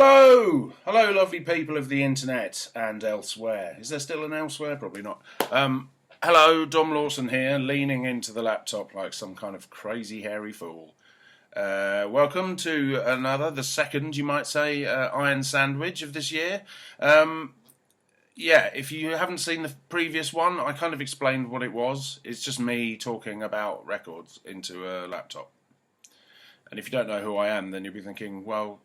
Hello! Hello, lovely people of the internet and elsewhere. Is there still an elsewhere? Probably not. Hello, Dom Lawson here, leaning into the laptop like some kind of crazy hairy fool. Welcome to the second, you might say, Iron Sandwich of this year. If you haven't seen the previous one, I kind of explained what it was. It's just me talking about records into a laptop. And if you don't know who I am, then you'll be thinking, well,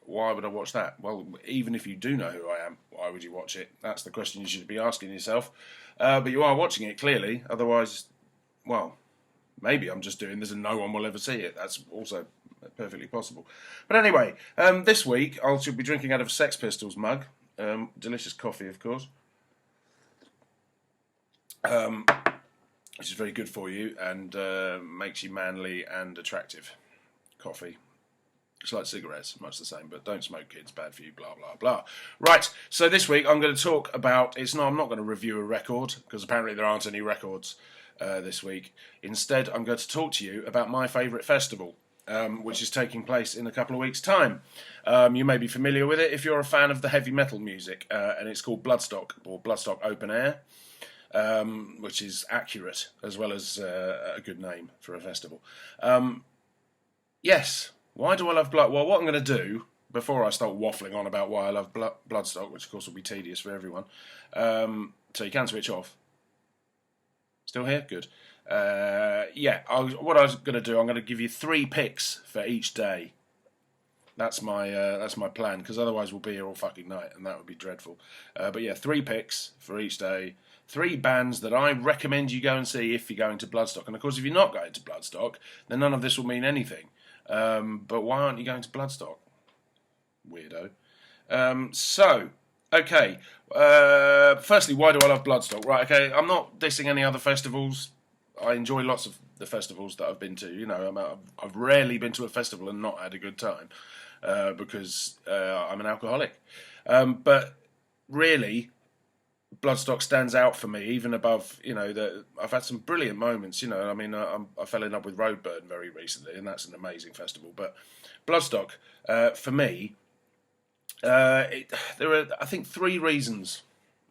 why would I watch that? Well, even if you do know who I am, why would you watch it? That's the question you should be asking yourself. But you are watching it, clearly. Otherwise, well, maybe I'm just doing this and no one will ever see it. That's also perfectly possible. But anyway, this week I should be drinking out of a Sex Pistols mug. Delicious coffee, of course. Which is very good for you and makes you manly and attractive. Coffee. It's like cigarettes, much the same, but don't smoke, kids, bad for you, blah, blah, blah. Right, so this week I'm going to talk about, I'm not going to review a record, because apparently there aren't any records this week. Instead, I'm going to talk to you about my favourite festival, which is taking place in a couple of weeks' time. You may be familiar with it if you're a fan of the heavy metal music, and it's called Bloodstock, or Bloodstock Open Air, which is accurate, as well as a good name for a festival. Yes. Why do I love blood? Well, what I'm going to do, before I start waffling on about why I love Bloodstock, which of course will be tedious for everyone, so you can switch off. Still here? Good. What I was going to do, I'm going to give you 3 picks for each day. That's my plan, because otherwise we'll be here all fucking night, and that would be dreadful. 3 picks for each day. 3 bands that I recommend you go and see if you're going to Bloodstock. And of course, if you're not going to Bloodstock, then none of this will mean anything. But why aren't you going to Bloodstock? Weirdo. Firstly, why do I love Bloodstock? Right, okay, I'm not dissing any other festivals. I enjoy lots of the festivals that I've been to. You know, I've rarely been to a festival and not had a good time because I'm an alcoholic. But really, Bloodstock stands out for me, even above, I've had some brilliant moments, I mean, I fell in love with Roadburn very recently, and that's an amazing festival, but Bloodstock, for me, there are, I think, 3 reasons.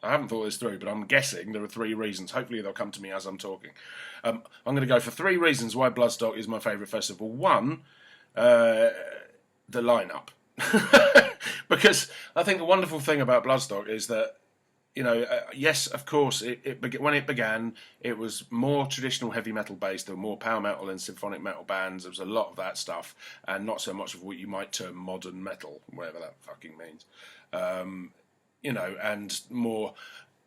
I haven't thought this through, but I'm guessing there are 3 reasons. Hopefully they'll come to me as I'm talking. I'm going to go for 3 reasons why Bloodstock is my favourite festival. 1, the lineup. Because I think the wonderful thing about Bloodstock is that, yes, of course, when it began, it was more traditional heavy metal based. There were more power metal and symphonic metal bands. There was a lot of that stuff, and not so much of what you might term modern metal, whatever that fucking means. And more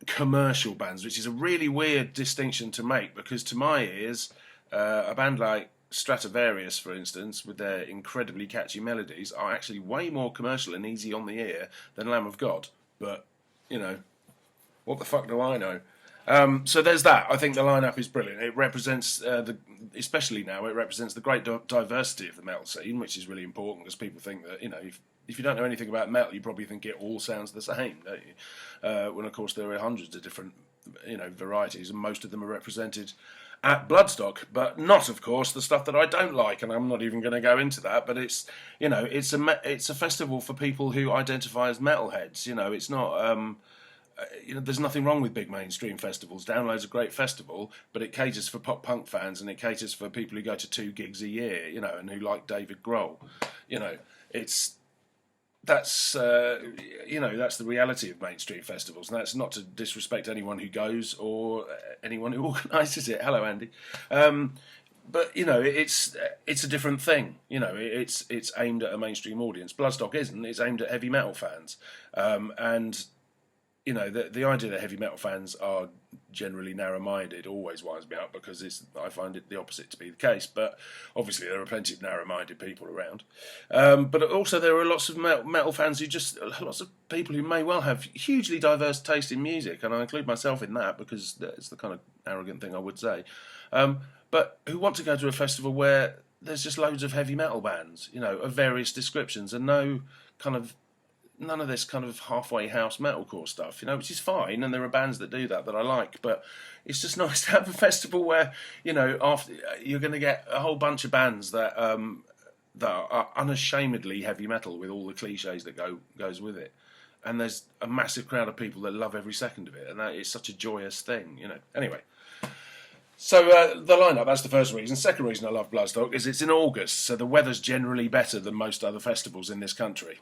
commercial bands, which is a really weird distinction to make, because to my ears, a band like Stratovarius, for instance, with their incredibly catchy melodies, are actually way more commercial and easy on the ear than Lamb of God. But, what the fuck do I know? So there's that. I think the lineup is brilliant. It represents, especially now, it represents the great diversity of the metal scene, which is really important, because people think that, if you don't know anything about metal, you probably think it all sounds the same, don't you? When, of course, there are hundreds of different, varieties, and most of them are represented at Bloodstock, but not, of course, the stuff that I don't like, and I'm not even going to go into that. But it's, it's a festival for people who identify as metalheads. It's not. There's nothing wrong with big mainstream festivals. Download's a great festival, but it caters for pop punk fans, and it caters for people who go to 2 gigs a year, and who like David Grohl. That's the reality of mainstream festivals, and that's not to disrespect anyone who goes or anyone who organises it. Hello, Andy. But it's a different thing. It's aimed at a mainstream audience. Bloodstock isn't. It's aimed at heavy metal fans, and the idea that heavy metal fans are generally narrow-minded always winds me up, because I find it the opposite to be the case. But obviously there are plenty of narrow-minded people around. But also there are lots of metal fans lots of people who may well have hugely diverse taste in music, and I include myself in that, because it's the kind of arrogant thing I would say. But who want to go to a festival where there's just loads of heavy metal bands, of various descriptions, and none of this kind of halfway house metalcore stuff, which is fine, and there are bands that do that I like, but it's just nice to have a festival where, after you're going to get a whole bunch of bands that that are unashamedly heavy metal with all the cliches that goes with it. And there's a massive crowd of people that love every second of it, and that is such a joyous thing, you know. Anyway, so the lineup, that's the first reason. Second reason I love Bloodstock is it's in August, so the weather's generally better than most other festivals in this country.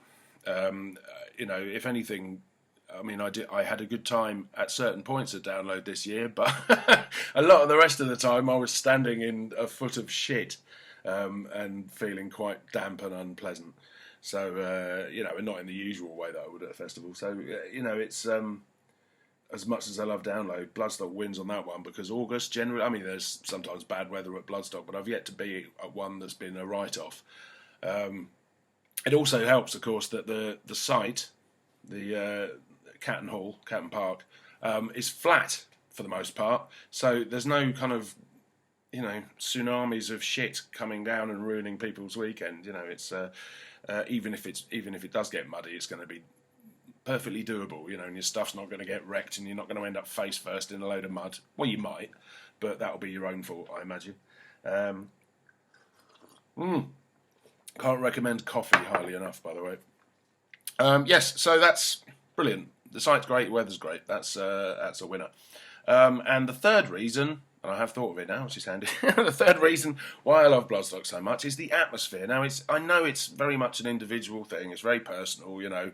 You know, if anything, I mean, I had a good time at certain points at Download this year, but a lot of the rest of the time I was standing in a foot of shit and feeling quite damp and unpleasant. So, you know, and not in the usual way that I would at a festival. So, you know, it's as much as I love Download, Bloodstock wins on that one because August generally, I mean, there's sometimes bad weather at Bloodstock, but I've yet to be at one that's been a write-off. It also helps, of course, that the site, the Catton Park, is flat for the most part. So there's no kind of, you know, tsunamis of shit coming down and ruining people's weekend. You know, it's even if it does get muddy, it's going to be perfectly doable, you know, and your stuff's not going to get wrecked and you're not going to end up face first in a load of mud. Well, you might, but that'll be your own fault, I imagine. Can't recommend coffee highly enough, by the way. Yes, so that's brilliant. The site's great, the weather's great. That's a winner. And the third reason, and I have thought of it now, which is handy. The third reason why I love Bloodstock so much is the atmosphere. Now, I know it's very much an individual thing. It's very personal, you know.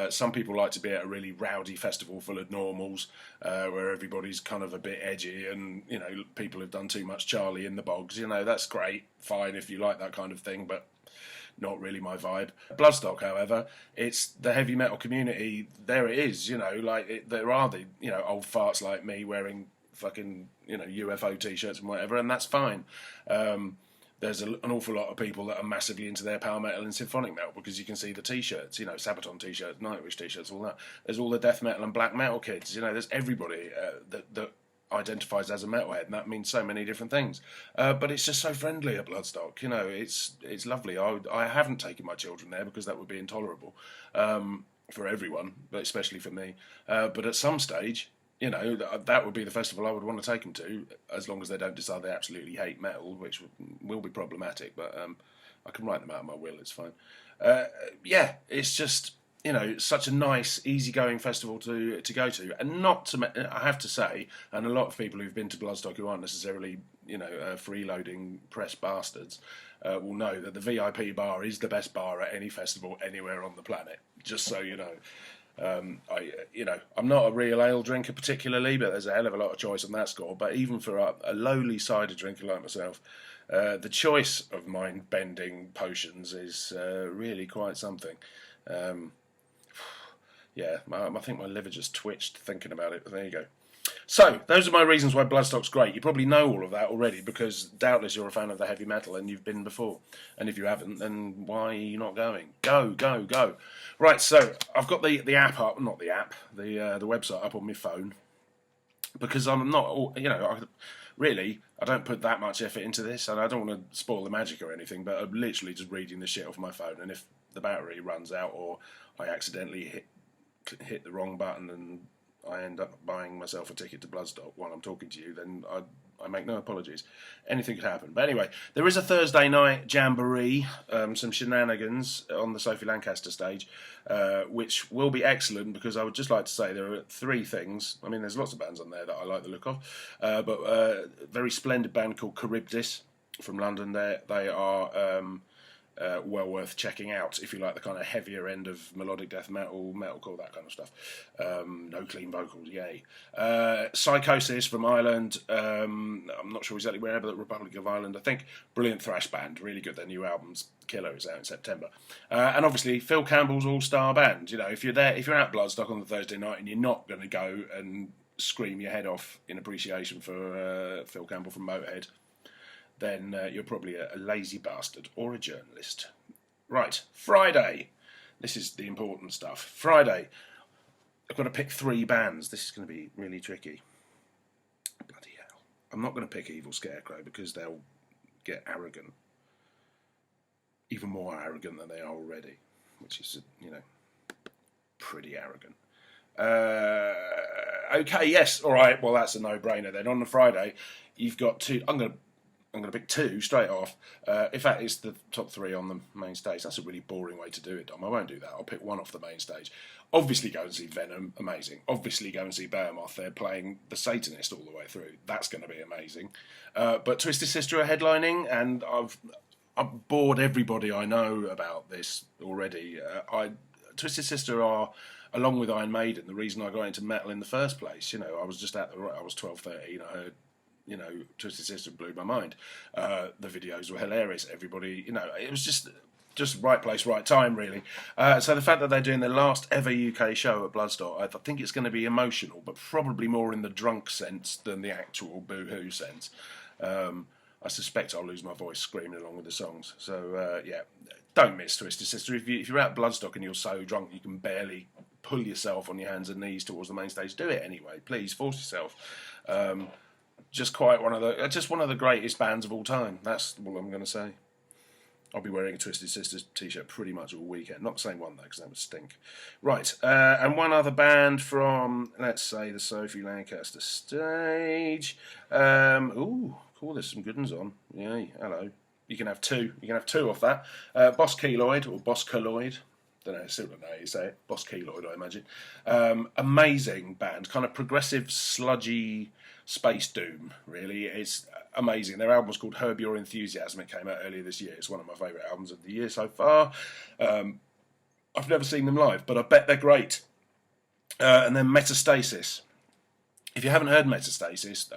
Some people like to be at a really rowdy festival full of normals, where everybody's kind of a bit edgy and, you know, people have done too much Charlie in the bogs. You know, that's great, fine if you like that kind of thing, but not really my vibe. Bloodstock, however, it's the heavy metal community. There it is, you know, like there are the, you know, old farts like me wearing fucking, you know, UFO t-shirts and whatever, and that's fine. There's an awful lot of people that are massively into their power metal and symphonic metal because you can see the t-shirts, you know, Sabaton t-shirts, Nightwish t-shirts, all that. There's all the death metal and black metal kids, you know, there's everybody that identifies as a metalhead, and that means so many different things. But it's just so friendly at Bloodstock, you know, it's lovely. I haven't taken my children there because that would be intolerable for everyone, but especially for me. But at some stage, you know, that would be the festival I would want to take them to, as long as they don't decide they absolutely hate metal, which will be problematic, but I can write them out of my will, it's fine. Yeah, it's just, you know, such a nice, easygoing festival to go to. And not to, I have to say, and a lot of people who've been to Bloodstock who aren't necessarily, you know, freeloading press bastards, will know that the VIP bar is the best bar at any festival anywhere on the planet, just so you know. You know, I'm not a real ale drinker particularly, but there's a hell of a lot of choice on that score. But even for a lowly cider drinker like myself, the choice of mind-bending potions is really quite something. Yeah, I think my liver just twitched thinking about it. But there you go. So, those are my reasons why Bloodstock's great. You probably know all of that already because doubtless you're a fan of the heavy metal and you've been before. And if you haven't, then why are you not going? Go, go, go. Right, so I've got the app up, not the app, the website up on my phone because I'm not, you know, I don't put that much effort into this and I don't want to spoil the magic or anything, but I'm literally just reading the shit off my phone, and if the battery runs out or I accidentally hit the wrong button and I end up buying myself a ticket to Bloodstock while I'm talking to you, then I make no apologies. Anything could happen. But anyway, there is a Thursday night jamboree, some shenanigans on the Sophie Lancaster stage, which will be excellent because I would just like to say there are three things. I mean, there's lots of bands on there that I like the look of, but a very splendid band called Charybdis from London. They are well worth checking out if you like the kind of heavier end of melodic death metal, metalcore, that kind of stuff. No clean vocals, yay. Psychosis from Ireland, I'm not sure exactly where, but Republic of Ireland, I think. Brilliant thrash band, really good. Their new album's killer, is out in September. And obviously Phil Campbell's all-star band. You know, if you're at Bloodstock on the Thursday night and you're not going to go and scream your head off in appreciation for Phil Campbell from Motorhead, then you're probably a lazy bastard or a journalist. Right, Friday. This is the important stuff. Friday, I've got to pick three bands. This is going to be really tricky. Bloody hell. I'm not going to pick Evil Scarecrow because they'll get arrogant. Even more arrogant than they are already, which is, you know, pretty arrogant. Okay, yes, all right, well, that's a no-brainer then. On the Friday, you've got two... I'm going to I'm going to pick two straight off. In fact, it's the top three on the main stage. That's a really boring way to do it, Dom. I won't do that. I'll pick one off the main stage. Obviously, go and see Venom. Amazing. Obviously, go and see Behemoth. They're playing The Satanist all the way through. That's going to be amazing. But Twisted Sister are headlining, and I've bored everybody I know about this already. Twisted Sister are, along with Iron Maiden, the reason I got into metal in the first place. I was just I was 12, 13. I heard, Twisted Sister blew my mind. The videos were hilarious. Everybody, it was just right place, right time, really. So the fact that they're doing their last ever UK show at Bloodstock, I think it's going to be emotional, but probably more in the drunk sense than the actual boo-hoo sense. I suspect I'll lose my voice screaming along with the songs. So, don't miss Twisted Sister. If you're at Bloodstock and you're so drunk you can barely pull yourself on your hands and knees towards the main stage, do it anyway. Please, force yourself. Just one of the greatest bands of all time. That's all I'm going to say. I'll be wearing a Twisted Sisters t-shirt pretty much all weekend. Not the same one, though, because that would stink. Right, and one other band from, let's say, the Sophie Lancaster stage. Cool, there's some good ones on. Yay, hello. You can have two. You can have two off that. Boss Keloid, or Boss Keloid. Still don't know how you say it. Boss Keloid, I imagine. Amazing band. Kind of progressive, sludgy space doom, really. It's amazing. Their album was called Herb Your Enthusiasm. It came out earlier this year. It's one of my favourite albums of the year so far. I've never seen them live, but I bet they're great. And then Metastasis. If you haven't heard Metastasis,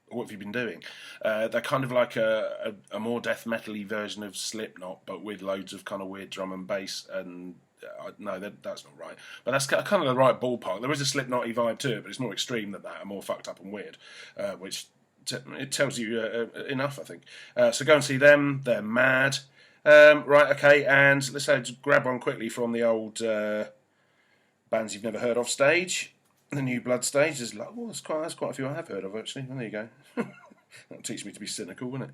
what have you been doing? They're kind of like a more death metal-y version of Slipknot, but with loads of kind of weird drum and bass. And no, that's not right. But that's kind of the right ballpark. There is a Slipknot-y vibe to it, but it's more extreme than that, and more fucked up and weird, which it tells you enough, I think. So go and see them. They're mad. Right, okay, and let's say just grab one quickly from the old bands you've never heard of stage. The new Blood stage. There's quite a few I have heard of, actually. Well, there you go. That'll teach me to be cynical, won't it?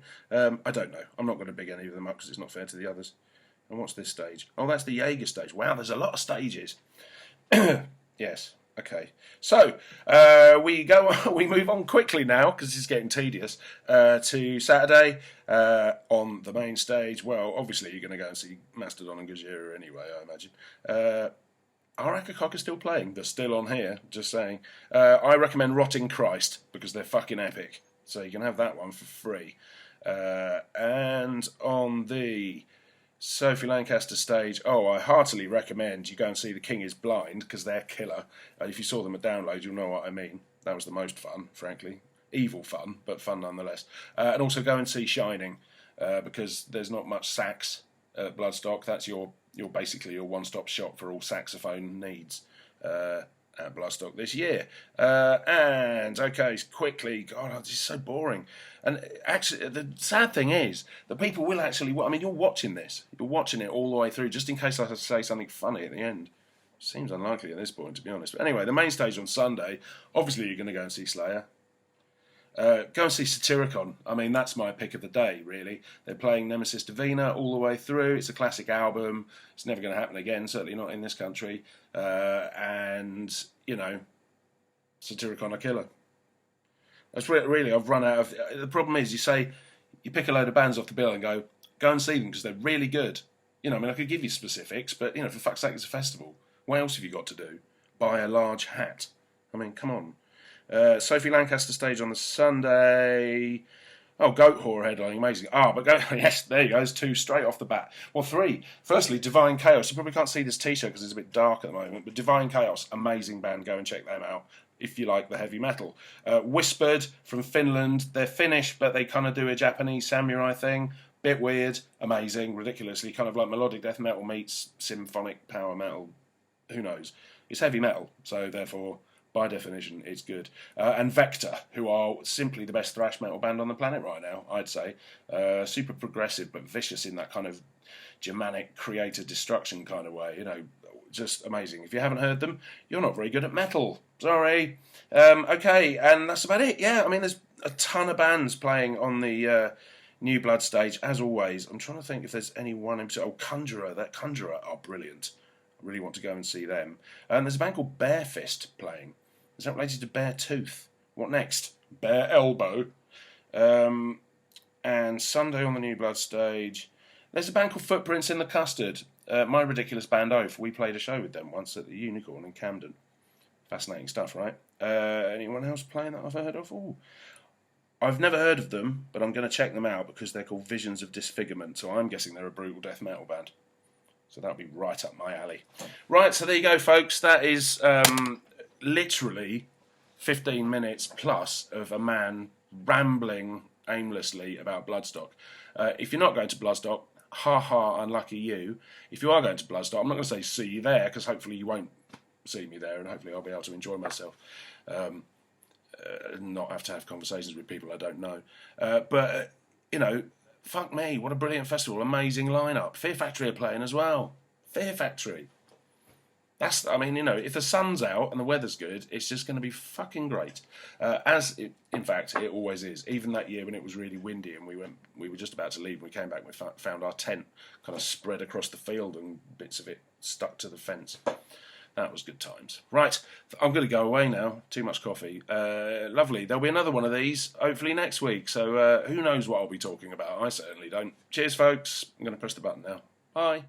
I don't know. I'm not going to big any of them up because it's not fair to the others. And what's this stage? Oh, that's the Jaeger stage. Wow, there's a lot of stages. Yes. Okay. So we move on quickly now because this is getting tedious. To Saturday on the main stage. Well, obviously you're going to go and see Mastodon and Gojira anyway, I imagine. Are Akakoka still playing? They're still on here, just saying. I recommend Rotting Christ, because they're fucking epic. So you can have that one for free. And on the Sophie Lancaster stage, I heartily recommend you go and see The King is Blind, because they're killer. If you saw them at Download, you'll know what I mean. That was the most fun, frankly. Evil fun, but fun nonetheless. And also go and see Shining, because there's not much sax at Bloodstock. That's basically your one-stop shop for all saxophone needs at Bloodstock this year. And, okay, quickly, God, this is so boring. And actually, the sad thing is that people will actually, you're watching this. You're watching it all the way through, just in case I say something funny at the end. Seems unlikely at this point, to be honest. But anyway, the main stage on Sunday, obviously you're going to go and see Slayer. Go and see Satyricon. That's my pick of the day, really. They're playing Nemesis Divina all the way through. It's a classic album. It's never going to happen again, certainly not in this country. And, Satyricon are killer. That's really, I've run out of... The problem is, you pick a load of bands off the bill and go and see them because they're really good. I could give you specifics, but, for fuck's sake, it's a festival. What else have you got to do? Buy a large hat. Come on. Sophie Lancaster stage on the Sunday. Goat Whore headlining, amazing. Yes, there you go. There's two straight off the bat. Well, three. Firstly, Divine Chaos. You probably can't see this t-shirt because it's a bit dark at the moment, but Divine Chaos, amazing band. Go and check them out if you like the heavy metal. Whispered from Finland. They're Finnish, but they kind of do a Japanese samurai thing. Bit weird, amazing, ridiculously kind of like melodic death metal meets symphonic power metal. Who knows? It's heavy metal, so therefore, by definition, it's good. And Vector, who are simply the best thrash metal band on the planet right now, I'd say. Super progressive, but vicious in that kind of Germanic creator destruction kind of way. Just amazing. If you haven't heard them, you're not very good at metal. Sorry. Okay, and that's about it. Yeah, there's a ton of bands playing on the New Blood stage, as always. I'm trying to think if there's anyone in particular. Conjurer. That Conjurer are brilliant. I really want to go and see them. And there's a band called Bare Fist playing. Is that related to Bare Tooth? What next? Bare Elbow. And Sunday on the New Blood stage, there's a band called Footprints in the Custard. My ridiculous band Oath. We played a show with them once at the Unicorn in Camden. Fascinating stuff, right? Anyone else playing that I've heard of? Ooh. I've never heard of them, but I'm going to check them out because they're called Visions of Disfigurement, so I'm guessing they're a brutal death metal band. So that'll be right up my alley. Right, so there you go, folks. That is literally 15 minutes plus of a man rambling aimlessly about Bloodstock. If you're not going to Bloodstock, ha ha, unlucky you. If you are going to Bloodstock, I'm not going to say see you there, because hopefully you won't see me there, and hopefully I'll be able to enjoy myself. Not have to have conversations with people I don't know. But, you know, fuck me, what a brilliant festival. Amazing lineup. Fear Factory are playing as well. Fear Factory. That's, I mean, you know, if the sun's out and the weather's good, it's just going to be fucking great. In fact, it always is. Even that year when it was really windy and we were just about to leave and we came back and we found our tent kind of spread across the field and bits of it stuck to the fence. That was good times. Right, I'm going to go away now. Too much coffee. Lovely. There'll be another one of these, hopefully next week. So who knows what I'll be talking about? I certainly don't. Cheers, folks. I'm going to press the button now. Bye.